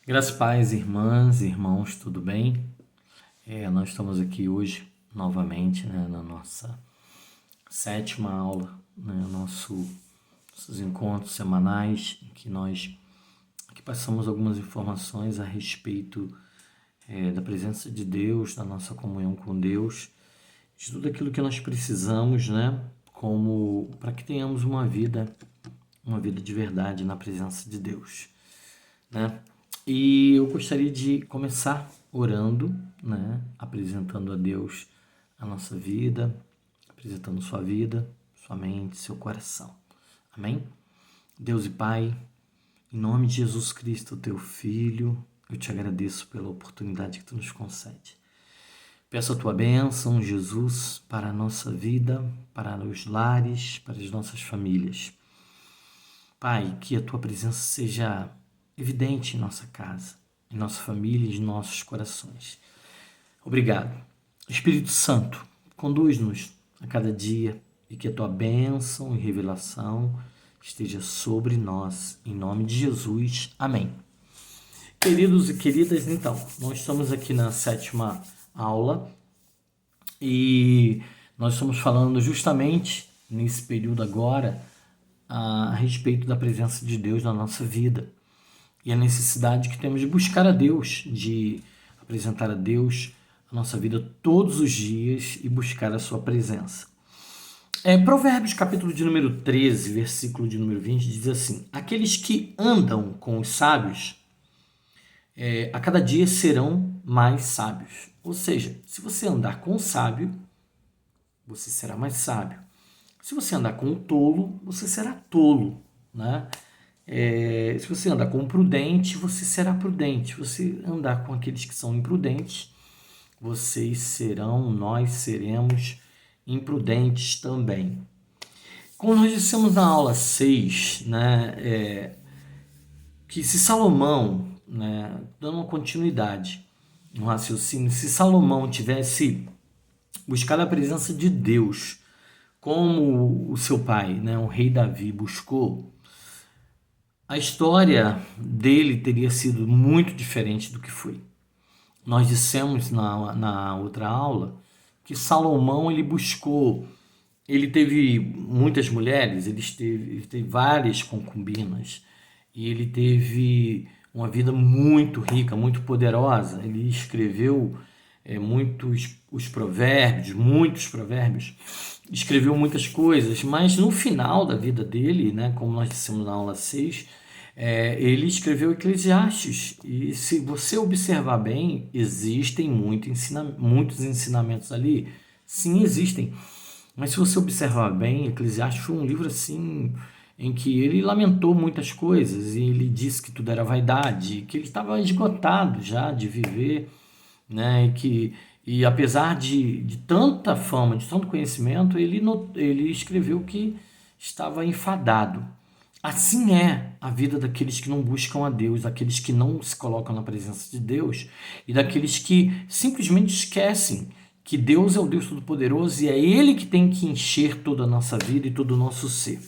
Graças a paz, irmãs e irmãos, tudo bem? Nós estamos aqui hoje novamente, na nossa sétima aula, nossos encontros semanais, em que nós aqui passamos algumas informações a respeito da presença de Deus, da nossa comunhão com Deus, de tudo aquilo que nós precisamos, como para que tenhamos uma vida de verdade na presença de Deus, né? E eu gostaria de começar orando, apresentando a Deus a nossa vida, apresentando sua vida, sua mente, seu coração. Amém? Deus e Pai, em nome de Jesus Cristo, teu Filho, eu te agradeço pela oportunidade que tu nos concede. Peço a tua bênção, Jesus, para a nossa vida, para os lares, para as nossas famílias. Pai, que a tua presença seja evidente em nossa casa, em nossa família e em nossos corações. Obrigado. Espírito Santo, conduz-nos a cada dia e que a tua bênção e revelação esteja sobre nós, em nome de Jesus. Amém. Queridos e queridas, então, nós estamos aqui na sétima aula e nós estamos falando justamente nesse período agora a respeito da presença de Deus na nossa vida. E a necessidade que temos de buscar a Deus, de apresentar a Deus a nossa vida todos os dias e buscar a sua presença. Provérbios capítulo de número 13, versículo de número 20, diz assim: aqueles que andam com os sábios, a cada dia serão mais sábios. Ou seja, se você andar com o sábio, você será mais sábio. Se você andar com o tolo, você será tolo, né? Se você andar com o prudente, você será prudente. Se você andar com aqueles que são imprudentes, nós seremos imprudentes também. Como nós dissemos na aula 6, que se Salomão, dando uma continuidade no raciocínio, se Salomão tivesse buscado a presença de Deus, como o seu pai, o rei Davi, buscou, a história dele teria sido muito diferente do que foi. Nós dissemos na outra aula que Salomão ele teve muitas mulheres, ele teve várias concubinas e ele teve uma vida muito rica, muito poderosa. Ele escreveu muitos provérbios, escreveu muitas coisas, mas no final da vida dele, como nós dissemos na aula 6, ele escreveu Eclesiastes, e se você observar bem, existem muitos ensinamentos ali. Sim, existem, mas se você observar bem, Eclesiastes foi um livro assim em que ele lamentou muitas coisas, e ele disse que tudo era vaidade, que ele estava esgotado já de viver, e apesar de tanta fama, de tanto conhecimento, ele escreveu que estava enfadado. Assim é a vida daqueles que não buscam a Deus, daqueles que não se colocam na presença de Deus e daqueles que simplesmente esquecem que Deus é o Deus Todo-Poderoso e é Ele que tem que encher toda a nossa vida e todo o nosso ser.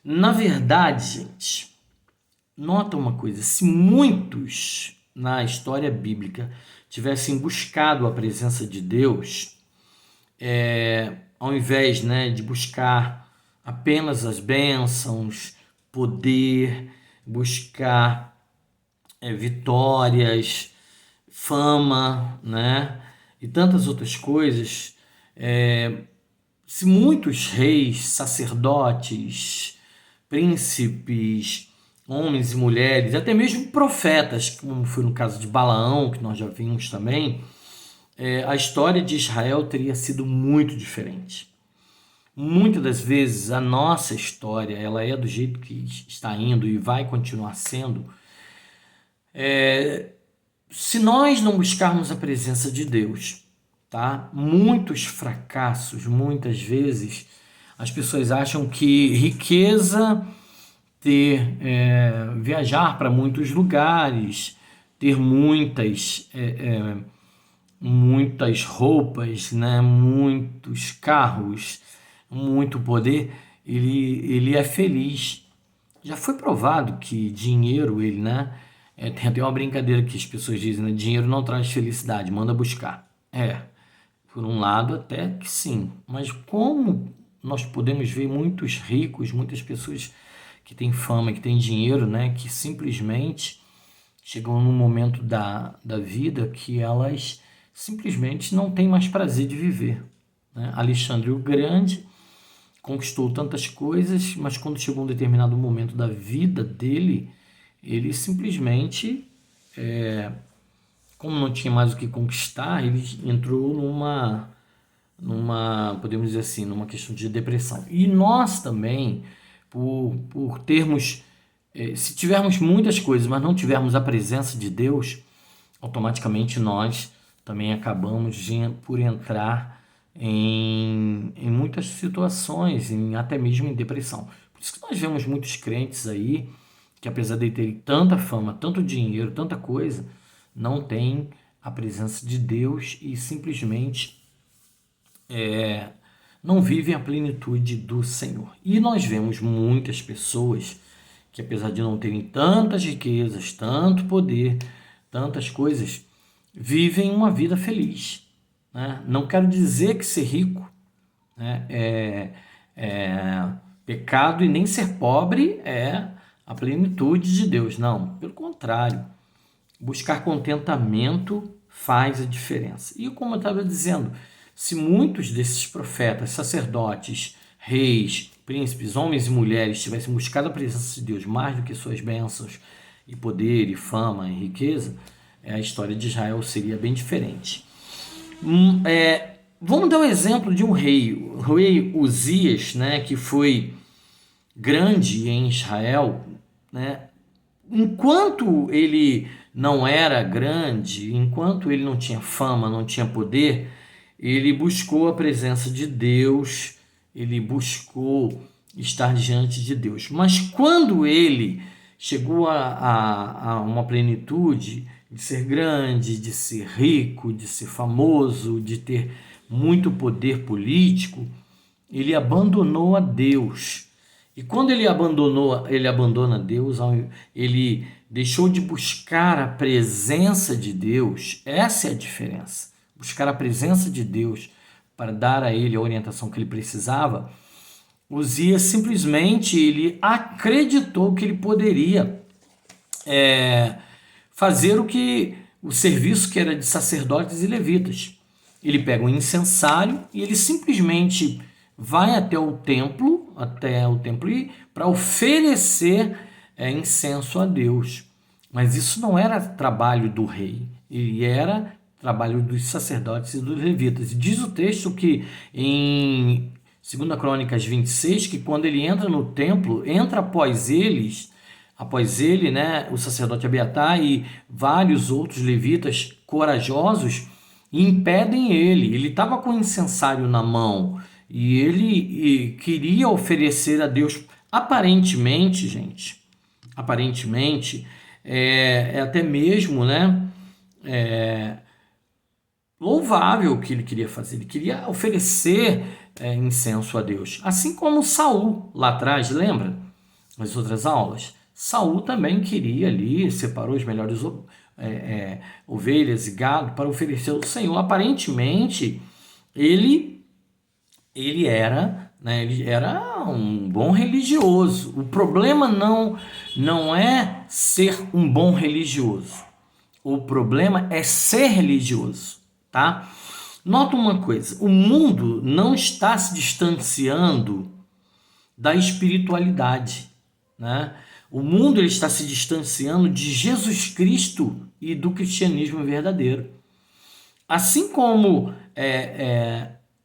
Na verdade, gente, nota uma coisa: se muitos na história bíblica tivessem buscado a presença de Deus, ao invés de buscar apenas as bênçãos, poder, buscar vitórias, fama, e tantas outras coisas, se muitos reis, sacerdotes, príncipes, homens e mulheres, até mesmo profetas, como foi no caso de Balaão, que nós já vimos também, a história de Israel teria sido muito diferente. Muitas das vezes a nossa história, ela é do jeito que está indo e vai continuar sendo, se nós não buscarmos a presença de Deus, tá? Muitos fracassos, muitas vezes as pessoas acham que riqueza, viajar para muitos lugares, ter muitas roupas, muitos carros, muito poder, ele é feliz. Já foi provado que dinheiro, Tem até uma brincadeira que as pessoas dizem, né? Dinheiro não traz felicidade, manda buscar. Por um lado até que sim, mas como nós podemos ver muitos ricos, muitas pessoas que têm fama, que têm dinheiro, né? Que simplesmente chegam num momento da vida que elas simplesmente não têm mais prazer de viver, né? Alexandre o Grande conquistou tantas coisas, mas quando chegou um determinado momento da vida dele, ele simplesmente, como não tinha mais o que conquistar, ele entrou podemos dizer assim, numa questão de depressão. E nós também, por termos, se tivermos muitas coisas, mas não tivermos a presença de Deus, automaticamente nós também acabamos por entrar em muitas situações, até mesmo em depressão. Por isso que nós vemos muitos crentes aí, que apesar de terem tanta fama, tanto dinheiro, tanta coisa, não tem a presença de Deus e simplesmente não vivem a plenitude do Senhor. E nós vemos muitas pessoas que, apesar de não terem tantas riquezas, tanto poder, tantas coisas, vivem uma vida feliz, né? Não quero dizer que ser rico, né, é pecado, e nem ser pobre é a plenitude de Deus. Não, pelo contrário. Buscar contentamento faz a diferença. E como eu estava dizendo, se muitos desses profetas, sacerdotes, reis, príncipes, homens e mulheres tivessem buscado a presença de Deus mais do que suas bênçãos e poder, e fama, e riqueza, a história de Israel seria bem diferente. Vamos dar um exemplo de um rei, o rei Uzias, né, que foi grande em Israel, né? Enquanto ele não era grande, enquanto ele não tinha fama, não tinha poder, ele buscou a presença de Deus, ele buscou estar diante de Deus. Mas quando ele chegou a uma plenitude de ser grande, de ser rico, de ser famoso, de ter muito poder político, ele abandonou a Deus. E quando ele abandona Deus, ele deixou de buscar a presença de Deus. Essa é a diferença. Buscar a presença de Deus para dar a ele a orientação que ele precisava. Uzias simplesmente ele acreditou que ele poderia fazer o serviço que era de sacerdotes e levitas. Ele pega um incensário e ele simplesmente vai até o templo para oferecer incenso a Deus. Mas isso não era trabalho do rei, ele era trabalho dos sacerdotes e dos levitas. E diz o texto que em 2 Crônicas 26, que quando ele entra no templo, entra após ele, né, o sacerdote Abiatar e vários outros levitas corajosos impedem ele. Ele estava com o incensário na mão e ele queria oferecer a Deus, aparentemente, gente, até mesmo, né, louvável o que ele queria fazer. Ele queria oferecer incenso a Deus. Assim como Saul, lá atrás, lembra? Nas outras aulas. Saul também queria ali, separou as melhores ovelhas e gado para oferecer ao Senhor. Aparentemente, ele era um bom religioso. O problema não é ser um bom religioso. O problema é ser religioso, tá? Nota uma coisa, o mundo não está se distanciando da espiritualidade, né? O mundo ele está se distanciando de Jesus Cristo e do cristianismo verdadeiro. Assim como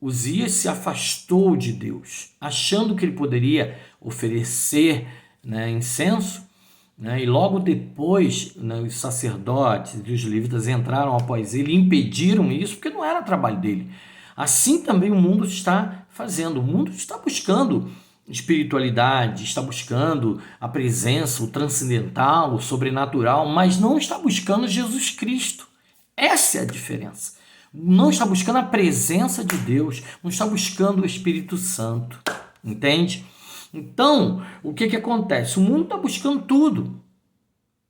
Uzias se afastou de Deus, achando que ele poderia oferecer, né, incenso, né, e logo depois, né, os sacerdotes e os levitas entraram após ele e impediram isso, porque não era trabalho dele. Assim também o mundo está fazendo, o mundo está buscando espiritualidade, está buscando a presença, o transcendental, o sobrenatural, mas não está buscando Jesus Cristo. Essa é a diferença. Não está buscando a presença de Deus, não está buscando o Espírito Santo, entende? Então, o que acontece? O mundo está buscando tudo.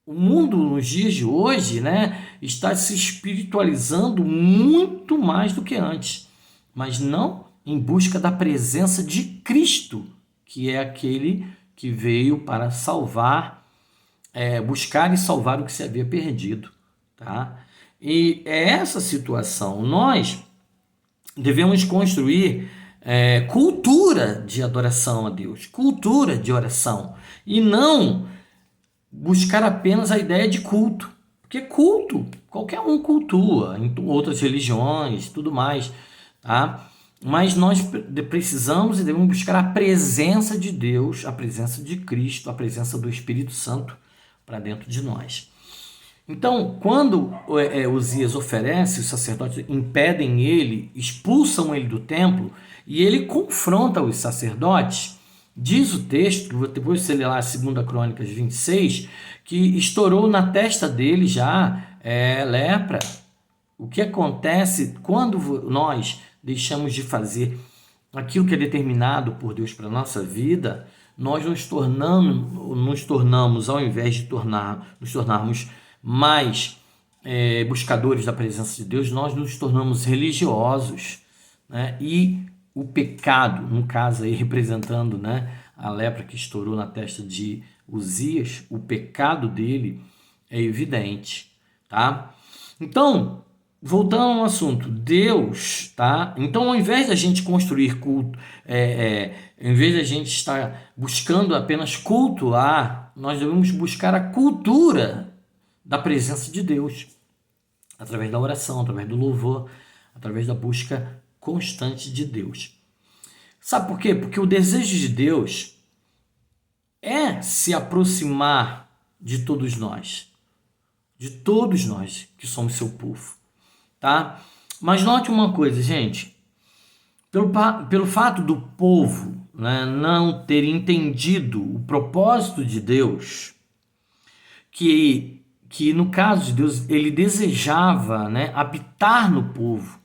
o mundo nos dias de hoje, né, está se espiritualizando muito mais do que antes, mas não em busca da presença de Cristo, que é aquele que veio para salvar, buscar e salvar o que se havia perdido, tá? E é essa situação. Nós devemos construir cultura de adoração a Deus, cultura de oração, e não buscar apenas a ideia de culto. Porque culto, qualquer um cultua, em outras religiões, tudo mais, tá? Mas nós precisamos e devemos buscar a presença de Deus, a presença de Cristo, a presença do Espírito Santo para dentro de nós. Então, quando Uzias oferece, os sacerdotes impedem ele, expulsam ele do templo, e ele confronta os sacerdotes. Diz o texto, depois você lê lá 2 Crônicas 26, que estourou na testa dele já lepra. O que acontece quando nós deixamos de fazer aquilo que é determinado por Deus para a nossa vida, nós nos tornamos, ao invés de nos tornarmos mais buscadores da presença de Deus, nós nos tornamos religiosos, né? E o pecado, no caso aí representando, né, a lepra que estourou na testa de Uzias, o pecado dele é evidente, tá? Então, voltando ao assunto, Deus, tá? Então, ao invés da gente construir culto, ao invés da gente estar buscando apenas cultuar, nós devemos buscar a cultura da presença de Deus, através da oração, através do louvor, através da busca constante de Deus. Sabe por quê? Porque o desejo de Deus é se aproximar de todos nós que somos seu povo, tá? Mas note uma coisa, gente, pelo fato do povo, né, não ter entendido o propósito de Deus, que no caso de Deus, ele desejava, né, habitar no povo,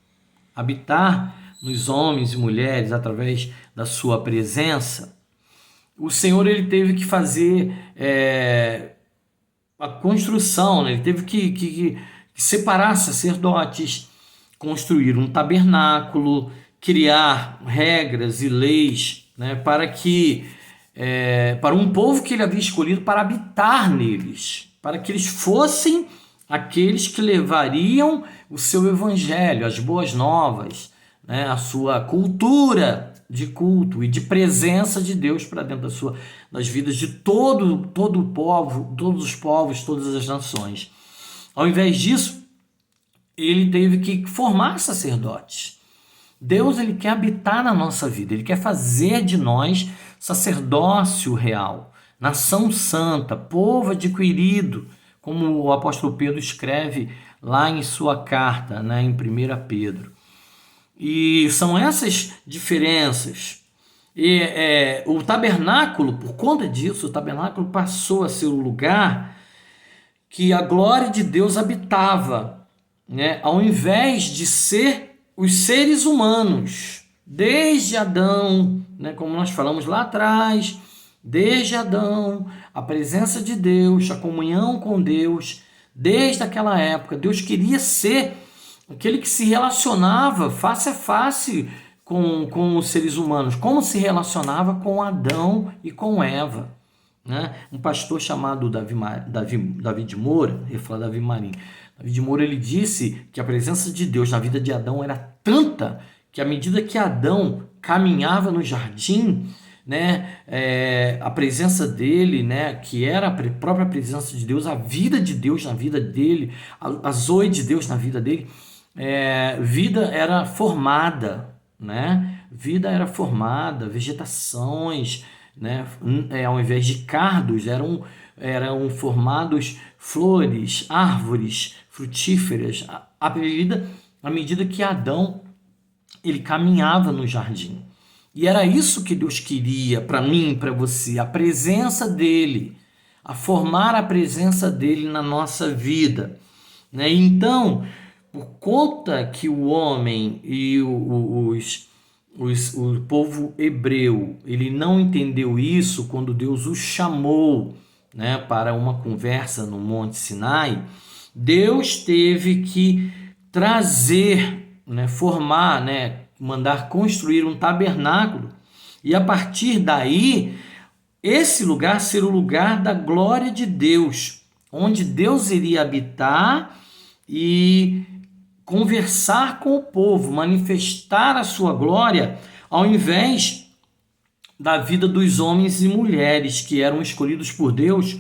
habitar nos homens e mulheres através da sua presença, o Senhor ele teve que fazer a construção, né? Ele teve que separar sacerdotes, construir um tabernáculo, criar regras e leis, né, para um povo que ele havia escolhido para habitar neles, para que eles fossem aqueles que levariam o seu evangelho, as boas novas, né, a sua cultura de culto e de presença de Deus para dentro das vidas de todo o povo, todos os povos, todas as nações. Ao invés disso, ele teve que formar sacerdotes. Deus ele quer habitar na nossa vida, ele quer fazer de nós sacerdócio real, nação santa, povo adquirido, como o apóstolo Pedro escreve lá em sua carta, né, em 1 Pedro. E são essas diferenças. E o tabernáculo, por conta disso, o tabernáculo passou a ser o lugar que a glória de Deus habitava, né, ao invés de ser os seres humanos, desde Adão, né, como nós falamos lá atrás, desde Adão, a presença de Deus, a comunhão com Deus, desde aquela época, Deus queria ser aquele que se relacionava face a face com os seres humanos, como se relacionava com Adão e com Eva, né? Um pastor chamado Davi de Moura, eu ia falar Davi Marinho, Davi de Moura, ele disse que a presença de Deus na vida de Adão era tanta que à medida que Adão caminhava no jardim, né, a presença dele, né, que era a própria presença de Deus, a vida de Deus na vida dele, a zoe de Deus na vida dele, vida era formada, né? Vida era formada, vegetações, né? Ao invés de cardos, eram formados flores, árvores frutíferas, à medida que Adão ele caminhava no jardim. E era isso que Deus queria para mim, para você, a presença dele, a formar a presença dele na nossa vida, né? Então, por conta que o homem e o povo hebreu, ele não entendeu isso quando Deus o chamou né, para uma conversa no Monte Sinai, Deus teve que trazer, né, formar, né, mandar construir um tabernáculo, e a partir daí esse lugar ser o lugar da glória de Deus, onde Deus iria habitar e conversar com o povo, manifestar a sua glória, ao invés da vida dos homens e mulheres que eram escolhidos por Deus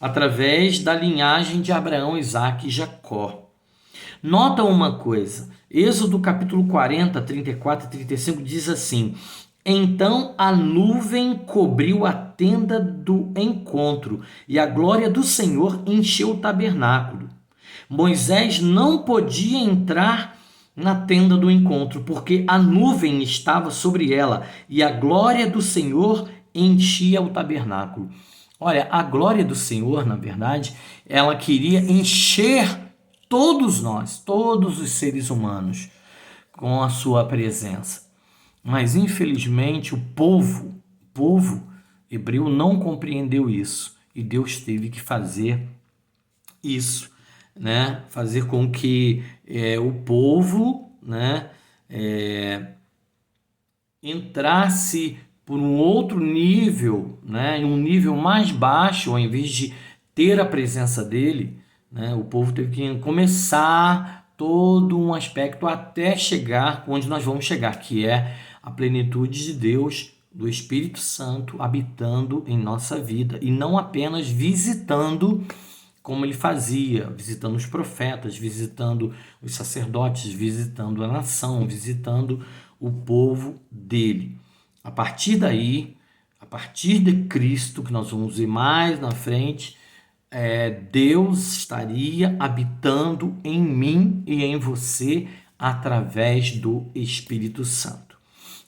através da linhagem de Abraão, Isaque e Jacó. Nota uma coisa, Êxodo capítulo 40, 34 e 35 diz assim: então a nuvem cobriu a tenda do encontro e a glória do Senhor encheu o tabernáculo. Moisés não podia entrar na tenda do encontro, porque a nuvem estava sobre ela e a glória do Senhor enchia o tabernáculo. Olha, a glória do Senhor, na verdade, ela queria encher todos nós, todos os seres humanos, com a sua presença. Mas, infelizmente, o povo hebreu não compreendeu isso. E Deus teve que fazer isso, né? Fazer com que o povo, né, entrasse por um outro nível, né, em um nível mais baixo, ao invés de ter a presença dele, né, o povo teve que começar todo um aspecto até chegar onde nós vamos chegar, que é a plenitude de Deus, do Espírito Santo habitando em nossa vida, e não apenas visitando como ele fazia, visitando os profetas, visitando os sacerdotes, visitando a nação, visitando o povo dele. A partir daí, a partir de Cristo, que nós vamos ver mais na frente, Deus estaria habitando em mim e em você através do Espírito Santo.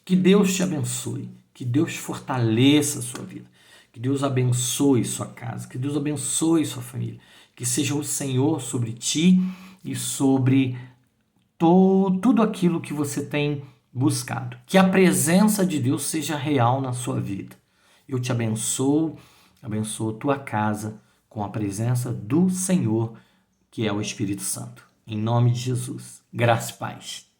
Que Deus te abençoe, que Deus fortaleça a sua vida, que Deus abençoe sua casa, que Deus abençoe sua família, que seja o Senhor sobre ti e sobre tudo aquilo que você tem buscado. Que a presença de Deus seja real na sua vida. Eu te abençoo tua casa com a presença do Senhor, que é o Espírito Santo. Em nome de Jesus. Graça e paz.